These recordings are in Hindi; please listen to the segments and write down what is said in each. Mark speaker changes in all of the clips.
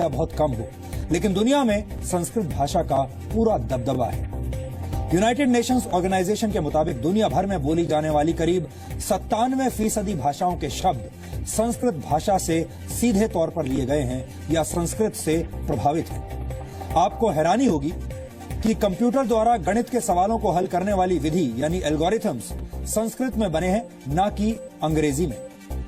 Speaker 1: संख्या बहुत कम हो, लेकिन दुनिया में संस्कृत भाषा का पूरा दबदबा है। यूनाइटेड नेशंस ऑर्गेनाइजेशन के मुताबिक दुनिया भर में बोली जाने वाली करीब 97% भाषाओं के शब्द संस्कृत भाषा से सीधे तौर पर लिए गए हैं या संस्कृत से प्रभावित हैं। आपको हैरानी होगी कि कंप्यूटर द्वारा गणित के सवालों को हल करने वाली विधि यानी एल्गोरिथम्स संस्कृत में बने हैं, न कि अंग्रेजी में।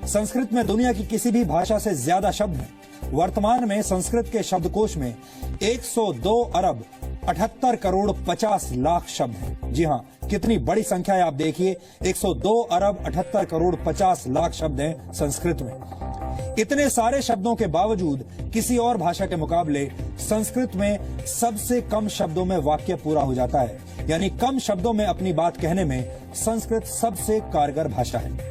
Speaker 1: संस्कृत में दुनिया की किसी भी भाषा से ज्यादा शब्द हैं। वर्तमान में संस्कृत के शब्दकोश में 102 अरब 78 करोड़ 50 लाख शब्द हैं। जी हाँ, कितनी बड़ी संख्या है आप देखिए, 102 अरब 78 करोड़ 50 लाख शब्द हैं संस्कृत में। इतने सारे शब्दों के बावजूद किसी और भाषा के मुकाबले संस्कृत में सबसे कम शब्दों में वाक्य पूरा हो जाता है, यानी कम शब्दों में अपनी बात कहने में संस्कृत सबसे कारगर भाषा है।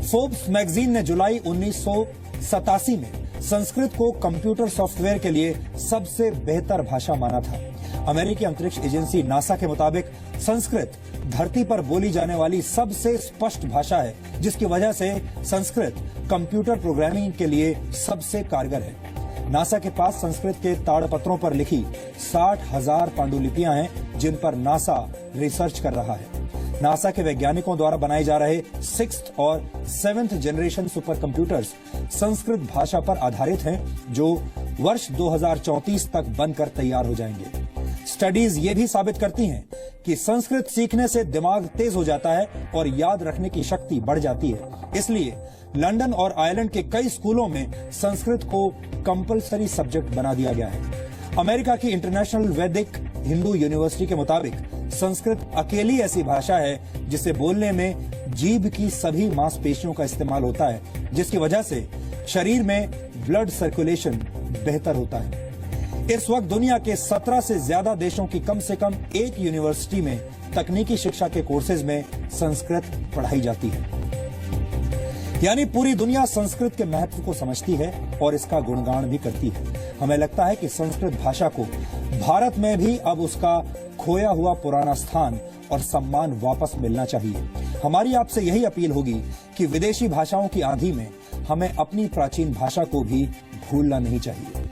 Speaker 1: फोर्ब्स मैगजीन ने जुलाई 1987 में संस्कृत को कंप्यूटर सॉफ्टवेयर के लिए सबसे बेहतर भाषा माना था। अमेरिकी अंतरिक्ष एजेंसी नासा के मुताबिक संस्कृत धरती पर बोली जाने वाली सबसे स्पष्ट भाषा है, जिसकी वजह से संस्कृत कंप्यूटर प्रोग्रामिंग के लिए सबसे कारगर है। नासा के पास संस्कृत के ताड़पत्रों पर लिखी 60,000 पांडुलिपियां हैं, जिन पर नासा रिसर्च कर रहा है। नासा के वैज्ञानिकों द्वारा बनाए जा रहे 6th और 7th generation super computers Sanskrit भाषा पर आधारित हैं, जो वर्ष 2034 तक बनकर तैयार हो जाएंगे। स्टडीज ये भी साबित करती हैं कि संस्कृत सीखने से दिमाग तेज हो जाता है और याद रखने की शक्ति बढ़ जाती है। इसलिए लंदन और आयरलैंड के कई स्कूलों में संस्कृत को कंपल्सरी सब्जेक्ट बना दिया गया है। अमेरिका की इंटरनेशनल वैदिक हिंदू यूनिवर्सिटी के मुताबिक संस्कृत अकेली ऐसी भाषा है जिसे बोलने में जीभ की सभी मांसपेशियों का इस्तेमाल होता है, जिसकी वजह से शरीर में ब्लड सर्कुलेशन बेहतर होता है। इस वक्त दुनिया के 17 से ज्यादा देशों की कम से कम एक यूनिवर्सिटी में तकनीकी शिक्षा के कोर्सेज में संस्कृत पढ़ाई जाती है। यानी पूरी दुनिया संस्कृत के महत्व को समझती है और इसका गुणगान भी करती है। हमें लगता है कि संस्कृत भाषा को भारत में भी अब उसका खोया हुआ पुराना स्थान और सम्मान वापस मिलना चाहिए। हमारी आपसे यही अपील होगी कि विदेशी भाषाओं की आंधी में हमें अपनी प्राचीन भाषा को भी भूलना नहीं चाहिए।